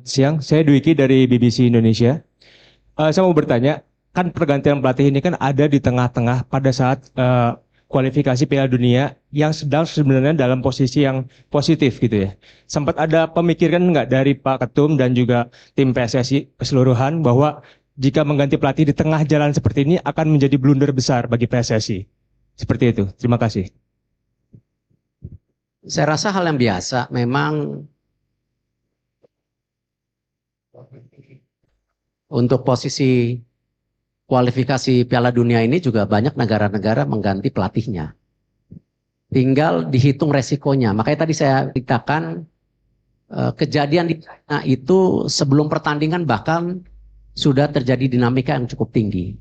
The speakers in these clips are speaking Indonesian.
siang, saya Dwiki dari BBC Indonesia. Saya mau bertanya, kan pergantian pelatih ini kan ada di tengah-tengah pada saat kualifikasi Piala Dunia yang sedang sebenarnya dalam posisi yang positif gitu ya. Sempat ada pemikiran nggak dari Pak Ketum dan juga tim PSSI keseluruhan bahwa jika mengganti pelatih di tengah jalan seperti ini akan menjadi blunder besar bagi PSSI? Seperti itu. Terima kasih. Saya rasa hal yang biasa. Memang untuk posisi kualifikasi Piala Dunia ini juga banyak negara-negara mengganti pelatihnya. Tinggal dihitung resikonya. Makanya tadi saya ceritakan kejadian di China itu sebelum pertandingan bahkan sudah terjadi dinamika yang cukup tinggi.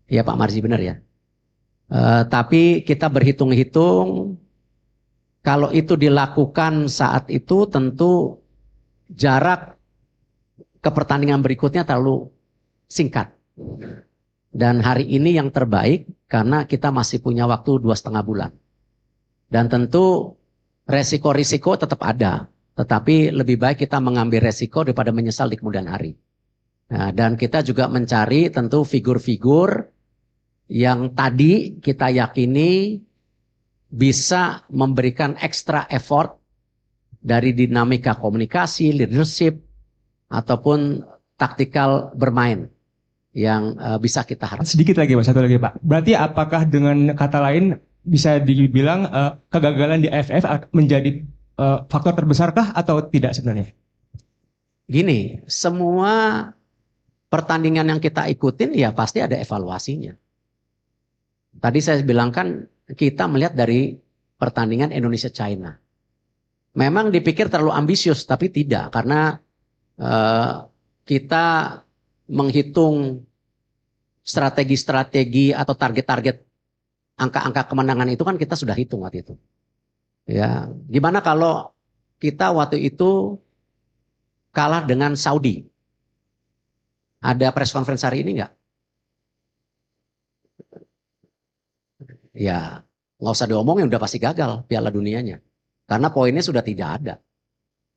Ya Pak Marzi, benar ya. Tapi kita berhitung-hitung, kalau itu dilakukan saat itu tentu jarak ke pertandingan berikutnya terlalu singkat. Dan hari ini yang terbaik karena kita masih punya waktu 2,5 bulan. Dan tentu resiko-risiko tetap ada. Tetapi lebih baik kita mengambil resiko daripada menyesal di kemudian hari. Nah, dan kita juga mencari tentu figur-figur yang tadi kita yakini bisa memberikan extra effort dari dinamika komunikasi, leadership, ataupun taktikal bermain yang bisa kita harapkan. Sedikit lagi Pak, satu lagi Pak. Berarti apakah dengan kata lain bisa dibilang kegagalan di AFF menjadi faktor terbesarkah atau tidak sebenarnya? Gini, semua pertandingan yang kita ikutin ya pasti ada evaluasinya. Tadi saya bilang kan kita melihat dari pertandingan Indonesia-China. Memang dipikir terlalu ambisius, tapi tidak. Karena kita menghitung strategi-strategi atau target-target angka-angka kemenangan itu kan kita sudah hitung waktu itu. Ya, gimana kalau kita waktu itu kalah dengan Saudi? Ada press conference hari ini enggak? Ya, nggak usah diomongin, udah pasti gagal Piala Dunianya. Karena poinnya sudah tidak ada.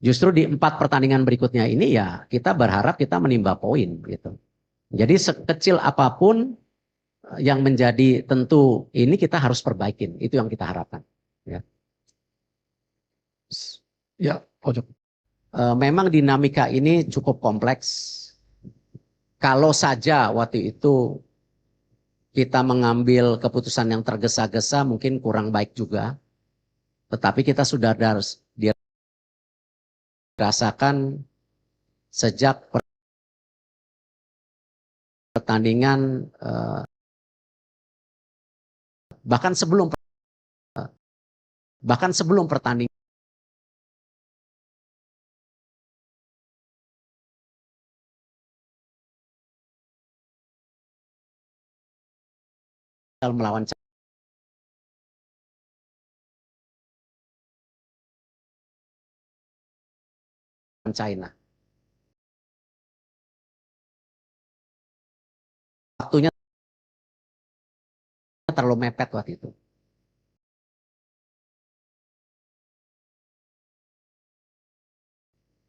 Justru di 4 pertandingan berikutnya ini ya kita berharap kita menimba poin gitu. Jadi sekecil apapun yang menjadi tentu ini kita harus perbaikin. Itu yang kita harapkan. Ya, Ya, pojok. memang dinamika ini cukup kompleks. Kalau saja waktu itu kita mengambil keputusan yang tergesa-gesa mungkin kurang baik juga. Tetapi kita sudah dirasakan sejak pertandingan bahkan sebelum pertandingan melawan China. Waktunya terlalu mepet waktu itu.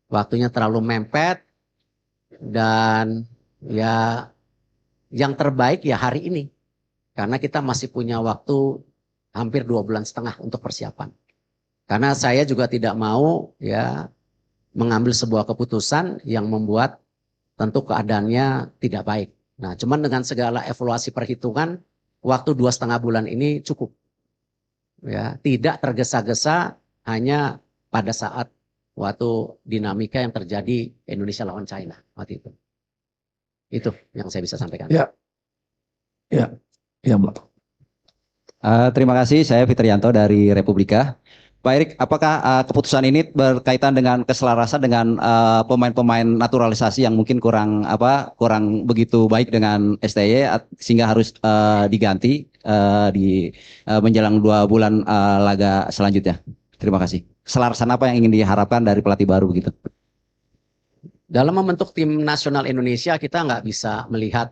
Waktunya terlalu mepet dan ya yang terbaik ya hari ini. Karena kita masih punya waktu hampir 2,5 bulan untuk persiapan. Karena saya juga tidak mau ya mengambil sebuah keputusan yang membuat tentu keadaannya tidak baik. Nah, cuman dengan segala evaluasi perhitungan, waktu 2,5 bulan ini cukup. Ya, tidak tergesa-gesa hanya pada saat waktu dinamika yang terjadi Indonesia lawan China waktu itu. Itu yang saya bisa sampaikan. Ya, ya, ya, Mbak. Terima kasih, saya Fitrianto dari Republika. Pak Erik, apakah keputusan ini berkaitan dengan keselarasan dengan pemain-pemain naturalisasi yang mungkin kurang begitu baik dengan STY sehingga harus diganti di menjelang 2 bulan laga selanjutnya? Terima kasih. Keselarasan apa yang ingin diharapkan dari pelatih baru begitu? Dalam membentuk tim nasional Indonesia kita nggak bisa melihat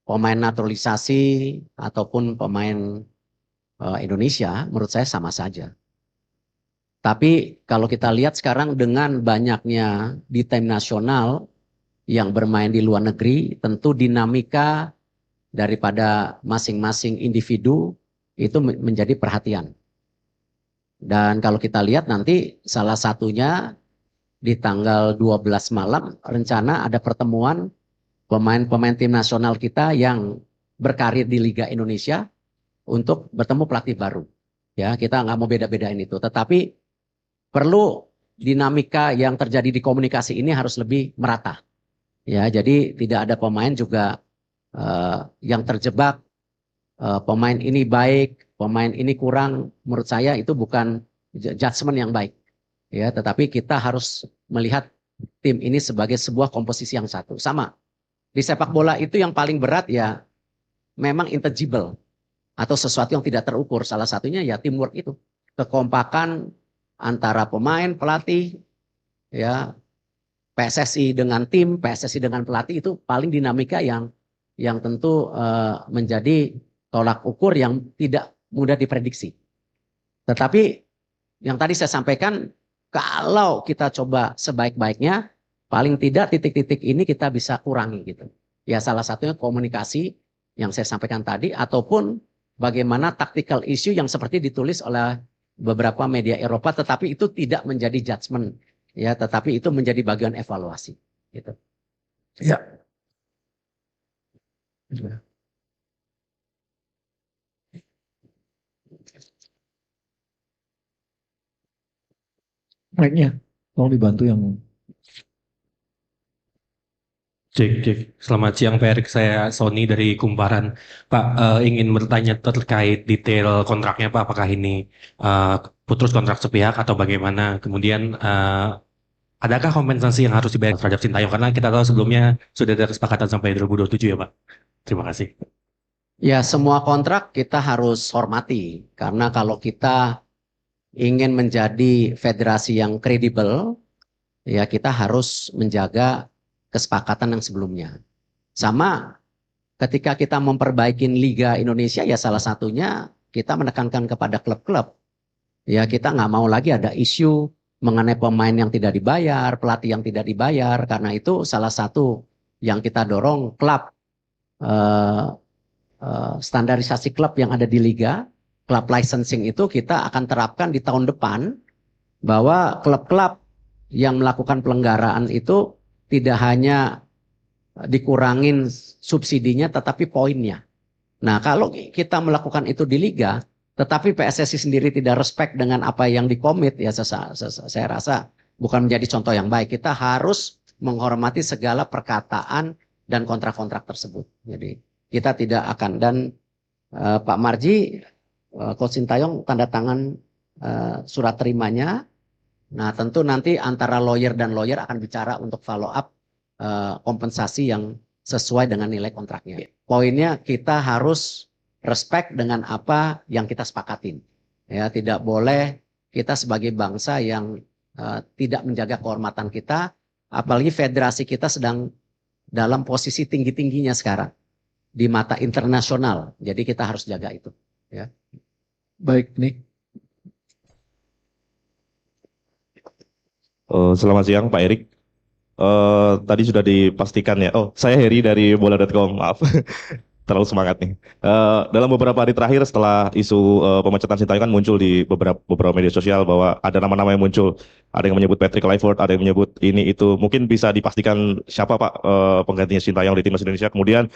pemain naturalisasi ataupun pemain Indonesia, menurut saya sama saja. Tapi kalau kita lihat sekarang dengan banyaknya di tim nasional yang bermain di luar negeri, tentu dinamika daripada masing-masing individu itu menjadi perhatian. Dan kalau kita lihat nanti salah satunya di tanggal 12 malam rencana ada pertemuan pemain-pemain tim nasional kita yang berkarir di Liga Indonesia untuk bertemu pelatih baru. Ya, kita nggak mau beda-bedain itu, tetapi perlu dinamika yang terjadi di komunikasi ini harus lebih merata. Ya, jadi tidak ada pemain juga yang terjebak pemain ini baik, pemain ini kurang. Menurut saya itu bukan judgement yang baik. Ya, tetapi kita harus melihat tim ini sebagai sebuah komposisi yang satu. Sama di sepak bola itu yang paling berat ya memang intangible atau sesuatu yang tidak terukur. Salah satunya ya teamwork itu, kekompakan antara pemain, pelatih, ya PSSI dengan tim, PSSI dengan pelatih itu paling dinamika yang tentu menjadi tolak ukur yang tidak mudah diprediksi. Tetapi yang tadi saya sampaikan, kalau kita coba sebaik-baiknya, paling tidak titik-titik ini kita bisa kurangi gitu. Ya salah satunya komunikasi yang saya sampaikan tadi, ataupun bagaimana tactical issue yang seperti ditulis oleh beberapa media Eropa, tetapi itu tidak menjadi judgement, ya, tetapi itu menjadi bagian evaluasi. Gitu. Ya. Mic-nya, tolong dibantu yang Cek. Selamat siang Pak Erik, saya Sony dari Kumparan. Pak, ingin bertanya terkait detail kontraknya Pak, apakah ini putus kontrak sepihak atau bagaimana? Kemudian adakah kompensasi yang harus dibayar terhadap Sintayong? Karena kita tahu sebelumnya sudah ada kesepakatan sampai 2027 ya Pak. Terima kasih. Ya semua kontrak kita harus hormati, karena kalau kita ingin menjadi federasi yang kredibel, ya kita harus menjaga kesepakatan yang sebelumnya. Sama ketika kita memperbaiki Liga Indonesia, ya salah satunya kita menekankan kepada klub-klub. Ya kita nggak mau lagi ada isu mengenai pemain yang tidak dibayar, pelatih yang tidak dibayar. Karena itu salah satu yang kita dorong klub, standarisasi klub yang ada di Liga, klub licensing itu kita akan terapkan di tahun depan, bahwa klub-klub yang melakukan pelanggaran itu tidak hanya dikurangin subsidinya tetapi poinnya. Nah kalau kita melakukan itu di Liga, tetapi PSSI sendiri tidak respect dengan apa yang dikomit, ya saya rasa bukan menjadi contoh yang baik. Kita harus menghormati segala perkataan dan kontrak-kontrak tersebut. Jadi kita tidak akan, dan Pak Marji, Coach Sintayong tanda tangan surat terimanya. Nah tentu nanti antara lawyer dan lawyer akan bicara untuk follow up kompensasi yang sesuai dengan nilai kontraknya. Poinnya kita harus respect dengan apa yang kita sepakatin. Ya, tidak boleh kita sebagai bangsa yang tidak menjaga kehormatan kita, apalagi federasi kita sedang dalam posisi tinggi-tingginya sekarang di mata internasional. Jadi kita harus jaga itu. Ya. baik nih. Selamat siang Pak Erik. Tadi sudah dipastikan ya. Oh, saya Heri dari bola.com. Maaf, terlalu semangat nih. Dalam beberapa hari terakhir setelah isu pemecatan Sintayong kan muncul di beberapa media sosial bahwa ada nama-nama yang muncul. Ada yang menyebut Patrick Kluivert, ada yang menyebut ini itu. Mungkin bisa dipastikan siapa Pak penggantinya Sintayong di timnas Indonesia. Kemudian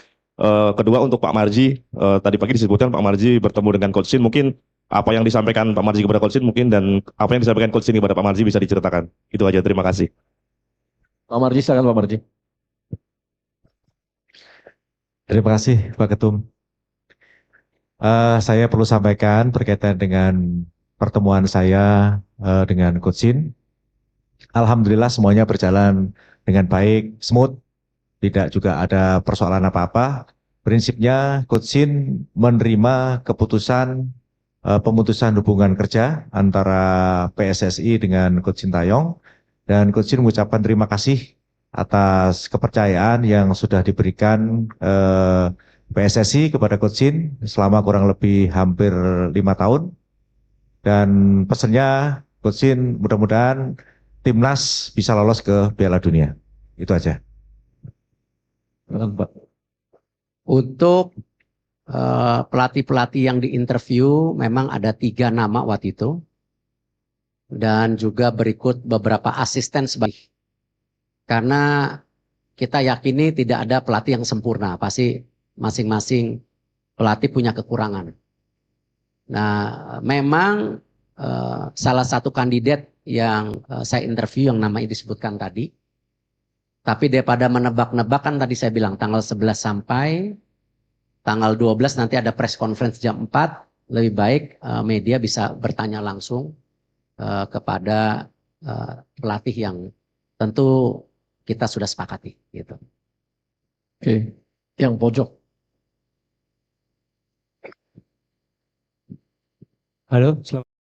kedua untuk Pak Marji, tadi pagi disebutkan Pak Marji bertemu dengan Coach Shin. Mungkin apa yang disampaikan Pak Marji kepada Coach Shin mungkin, dan apa yang disampaikan Coach Shin kepada Pak Marji bisa diceritakan. Itu aja, terima kasih. Pak Marji, silakan Pak Marji. Terima kasih Pak Ketum. Saya perlu sampaikan berkaitan dengan pertemuan saya dengan Coach Shin. Alhamdulillah semuanya berjalan dengan baik, smooth, tidak juga ada persoalan apa-apa. Prinsipnya Coach Shin menerima keputusan pemutusan hubungan kerja antara PSSI dengan Coach Sintayong, dan Coach Shin mengucapkan terima kasih atas kepercayaan yang sudah diberikan PSSI kepada Coach Shin selama kurang lebih hampir 5 tahun. Dan pesannya Coach Sin, mudah-mudahan timnas bisa lolos ke Piala Dunia. Itu aja. Silakan, Pak. Untuk pelatih-pelatih yang diinterview memang ada 3 nama waktu itu. Dan juga berikut beberapa asisten sebagai. Karena kita yakini tidak ada pelatih yang sempurna. Pasti masing-masing pelatih punya kekurangan. Nah, memang salah satu kandidat yang saya interview yang namanya disebutkan tadi. Tapi daripada menebak-nebak kan tadi saya bilang tanggal 11 sampai tanggal 12 nanti ada press conference jam 4. Lebih baik media bisa bertanya langsung kepada pelatih yang tentu kita sudah sepakati. Gitu. Oke, yang pojok. Halo, selamat.